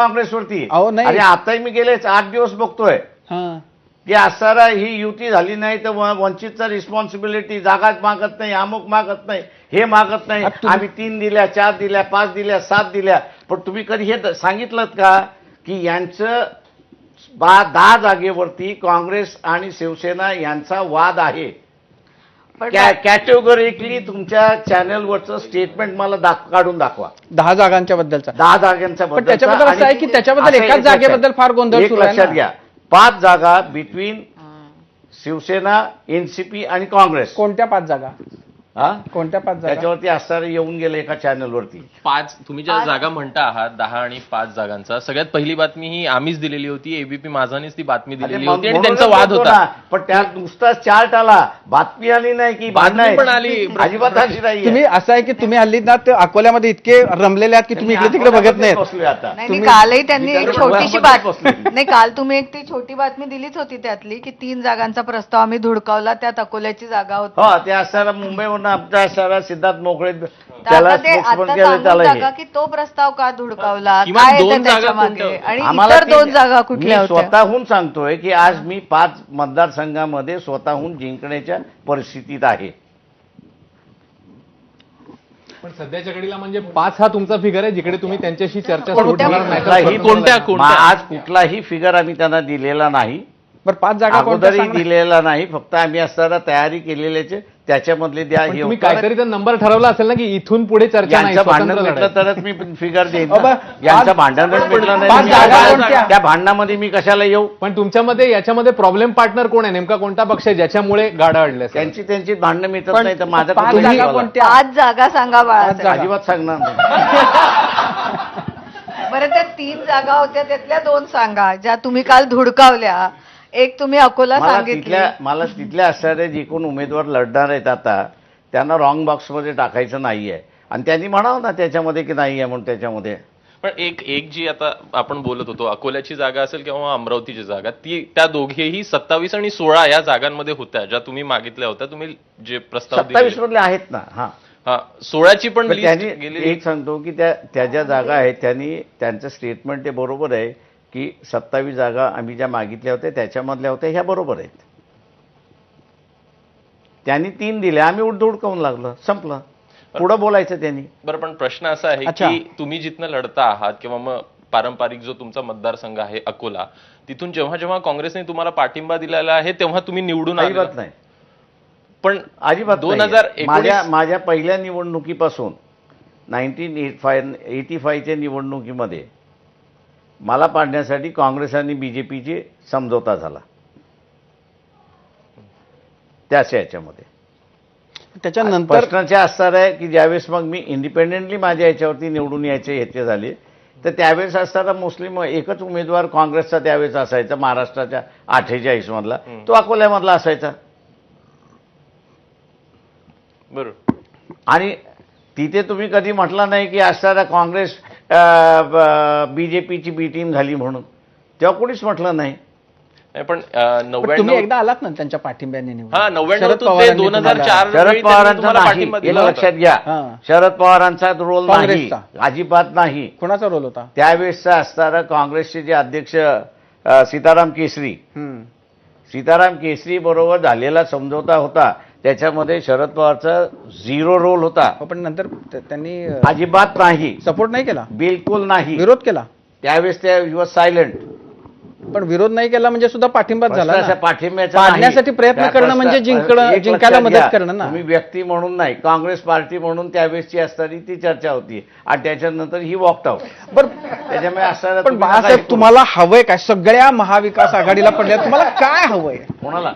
काँग्रेसवरती. अहो, नाही. आणि आताही मी गेले 8 दिवस बघतोय हां. की असणारा ही युती झाली नाही तर वंचितचा रिस्पॉन्सिबिलिटी, जागाच मागत नाही, अमुक मागत नाही, हे मागत नाही, आम्ही 3 दिल्या, 4 दिल्या, 5 दिल्या, 7 दिल्या. पण तुम्ही कधी हे सांगितलं का की यांचं 10 जागेवरती काँग्रेस आणि शिवसेना यांचा वाद आहे? कॅटेगोरिकली तुमच्या चॅनलवरचं स्टेटमेंट मला काढून दाखवा 10 जागांच्या बद्दलचा. 10 जागांच्या पण त्याच्याबद्दल असं आहे की त्याच्याबद्दल एकाच जागेबद्दल फार गोंधळ सुरू आहे लक्षात ना. घ्या. 5 जागा बिटवीन शिवसेना, एनसीपी आणि काँग्रेस. कोणत्या 5 जागा? हा, कोणत्या 5 जागा? त्याच्यावरती असणारे येऊन गेले एका चॅनलवरती. 5 तुम्ही ज्या जागा म्हणता आहात 10 आणि 5 जागांचा, सगळ्यात पहिली बातमी ही आम्हीच दिलेली होती, एबीपी माझानीच ती बातमी दिलेली होती आणि त्यांचा वाद होता. पण त्यात नुसताच चार्ट आला, बातमी आली नाही की बातमी पण आली. अजिबात आली नाही. तुम्ही असं आहे की तुम्ही हल्ली ना ते अकोल्यामध्ये इतके रमलेले आहात की तुम्ही इकडे तिकडे बघत नाहीत. आता नाही, कालही त्यांनी एक छोटीशी बसले. नाही, काल तुम्ही एक ती छोटी बातमी दिलीच होती त्यातली की 3 जागांचा प्रस्ताव आम्ही धुडकावला, त्यात अकोल्याची जागा होती. हो, ते असणारा मुंबईवरून आमचा असणारा सिद्धार्थ मोकळे तर त्याला आता ते spokesman आता केलं, सांगून त्याला टाका हे. की तो प्रस्ताव का धुडकावला, किमान काय 2 येतं जागा त्याच्या मागे, कोणत्या? आणि आम्हाला इतर 2 ती- जागा कुठल्या मी होत्या? स्वतःहून सांगतोय की आज मी 5 मतदारसंघामध्ये स्वतःहून जिंकण्याच्या परिस्थितीत आहे. पण सध्याच्या घडीला म्हणजे 5 हा तुमचा फिगर आहे जिकडे तुम्ही त्यांच्याशी चर्चा कोणत्या- सुरू ठेवणार नाही तर कुठलाही- कोणत्या? आज कुठलाही फिगर आम्ही त्यांना दिलेला नाही, बरं 5 जागा कोणत्या अगोदरही सांगा? दिलेला नाही. फक्त आम्ही असताना तयारी केलेल्याचे त्याच्यामधले द्या. पण हे तुम्ही होतं. काहीतरी तर नंबर ठरवला असेल ना की इथून पुढे चर्चा नाही, यांचं भांडण स्वतंत्र मिटलं लढाई. तरच मी फिगर देईन अबा, ना. यांचं पाच- भांडणच मिटलं पाच नाही, जागा कोणत्या? त्या भांडणामध्ये मी कशाला येऊ? पण तुमच्यामध्ये याच्यामध्ये प्रॉब्लेम पार्टनर कोण आहे, नेमका कोणता पक्ष आहे ज्याच्यामुळे गाडा अडले असेल? त्यांची भांडणं मिटत पण नाही तर माझं 5 कुठलं जागा बोलावं? कोणत्या? 5 जागा सांगा बाळासाहेब. जागा. अजिबात सांगणार नाही. बरं, त्या 3 जागा होत्या त्यातल्या 2 सांगा ज्या तुम्ही काल धुडकावल्या. एक तुम्ही अकोला सांगितली. मला तिथल्या असणारे जे कोण उमेदवार लढणार आहेत आता त्यांना रॉंग बॉक्समध्ये टाकायचं नाहीये, आणि त्यांनी म्हणावं ना त्याच्यामध्ये की नाही आहे म्हणून. त्याच्यामध्ये पण एक जी आता आपण बोलत होतो, अकोल्याची जागा असेल किंवा अमरावतीची जागा, त्या दोघेही 27 आणि 16 या जागांमध्ये होत्या ज्या तुम्ही मागितल्या होत्या, तुम्ही जे प्रस्ताव 27 दिले. मधले आहेत ना. हा, 16ची पण पण लिस्ट त्यांनी गेलेली. एक सांगतो की त्या ज्या जागा आहेत त्यांनी त्यांचं स्टेटमेंट ते बरोबर आहे की 27 जागा आम्ही ज्या मागितल्या होत्या त्याच्यामधल्या होत्या, ह्या बरोबर आहेत. त्यांनी 3 दिल्या, आम्ही उडकावून लागलं, संपलं. पुढं बोलायचं त्यांनी. बरं, पण प्रश्न असा आहे अच्छा. की तुम्ही जिथनं लढता आहात किंवा मग पारंपरिक जो तुमचा मतदारसंघ आहे अकोला, तिथून जेव्हा जेव्हा काँग्रेसने तुम्हाला पाठिंबा दिलेला आहे तेव्हा तुम्ही निवडून आलेला. अजिबात नाही, पण अजिबात 2019 माझ्या पहिल्या निवडणुकीपासून 1985च्या निवडणुकीमध्ये मला पाडण्यासाठी काँग्रेस आणि बीजेपीची समझोता झाला त्याच्या याच्यामध्ये. त्याच्यानंतर प्रश्नाचे असणार आहे की ज्यावेळेस मग मी इंडिपेंडेंटली माझ्या याच्यावरती निवडून याचे झाले तर त्यावेळेस असताना मुस्लिम एकच उमेदवार काँग्रेसचा त्यावेळेस असायचा, महाराष्ट्राच्या 48 मधला, तो अकोल्यामधला असायचा. बरोबर. आणि तिथे तुम्ही कधी म्हटलं नाही की असताना काँग्रेस बीजेपीची बी टीम झाली म्हणून, तेव्हा कोणीच म्हटलं नाही. पण पण तुम्ही 99 एकदा आलात ना त्यांच्या पाठिंब्याने निवडून. हा 99 शरद ते पवारांनी 2004 शरद वेळी त्यांनी पवारांचा तुम्हाला नाही, पाठिंबा हे दिला होता. लक्षात घ्या. हां. शरद पवारांचा रोल नाही, काँग्रेसचा. अजिबात नाही. कोणाचा रोल होता? त्यावेळेसचा असताना काँग्रेसचे जे अध्यक्ष सीताराम केसरी, हम्म. सीताराम केसरी बरोबर झालेला समझोता होता, त्याच्यामध्ये शरद पवारचा 0 रोल होता. हो, पण नंतर त्यांनी अजिबात नाही, सपोर्ट नाही केला, बिलकुल नाही. विरोध केला. त्यावेळेस त्या युअर सायलेंट. पण विरोध नाही केला म्हणजे सुद्धा पाठिंबाच झाला ना. पाठिंब्याचा पाडण्यासाठी प्रयत्न करणं म्हणजे जिंकायला मदत करणं ना. तुम्ही व्यक्ती म्हणून नाही, काँग्रेस पार्टी म्हणून त्यावेळेसची असणारी ती चर्चा होती, आणि त्याच्यानंतर ही वॉकड आउट. बरं, त्याच्यामुळे असताना पण बाळासाहेब तुम्हाला हवंय काय? सगळ्या महाविकास आघाडीला पडल्या तुम्हाला काय हवंय? कोणाला